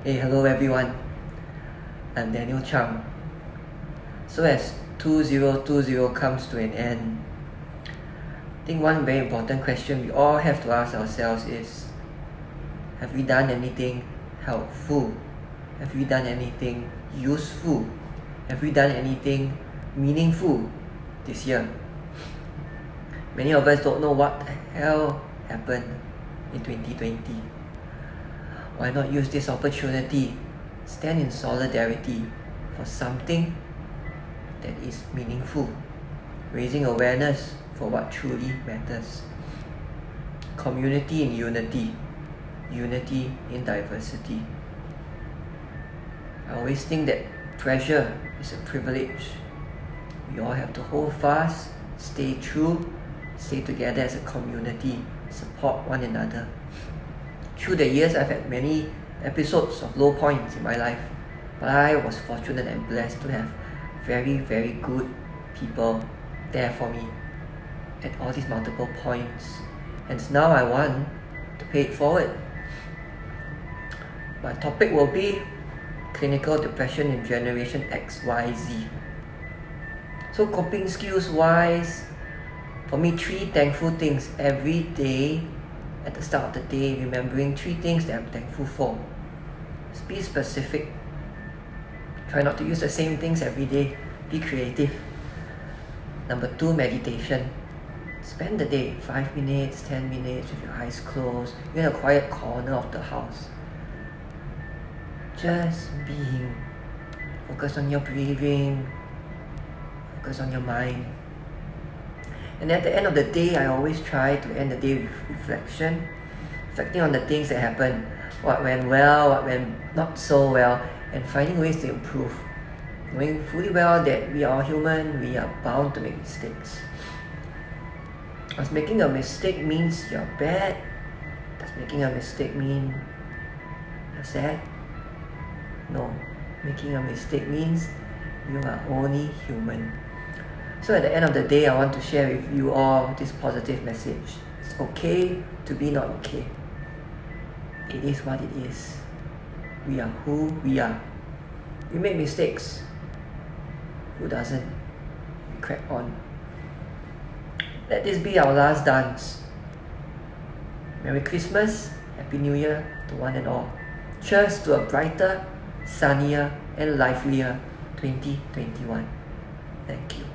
Hey, hello everyone. I'm Daniel Chang. So as 2020 comes to an end, I think one very important question we all have to ask ourselves is, have we done anything helpful? Have we done anything useful? Have we done anything meaningful this year? Many of us don't know what the hell happened in 2020. Why not use this opportunity, stand in solidarity for something that is meaningful, raising awareness for what truly matters. Community in unity, unity in diversity. I always think that treasure is a privilege. We all have to hold fast, stay true, stay together as a community, support one another. Through the years, I've had many episodes of low points in my life, but I was fortunate and blessed to have very, very good people there for me at all these multiple points. And now I want to pay it forward. My topic will be clinical depression in Generation XYZ. So coping skills wise, for me, 3 thankful things every day. At the start of the day, remembering 3 things that I'm thankful for. Just be specific. Try not to use the same things every day. Be creative. Number 2, meditation. Spend the day 5 minutes, 10 minutes with your eyes closed. You're in a quiet corner of the house. Just being. Focus on your breathing. Focus on your mind. And at the end of the day, I always try to end the day with reflection, reflecting on the things that happened, what went well, what went not so well, and finding ways to improve. Knowing fully well that we are human, we are bound to make mistakes. Does making a mistake means you're bad? Does making a mistake mean you're sad? No. Making a mistake means you are only human. So at the end of the day, I want to share with you all this positive message. It's okay to be not okay. It is what it is. We are who we are. We make mistakes. Who doesn't? We crack on. Let this be our last dance. Merry Christmas, Happy New Year to one and all. Cheers to a brighter, sunnier and livelier 2021. Thank you.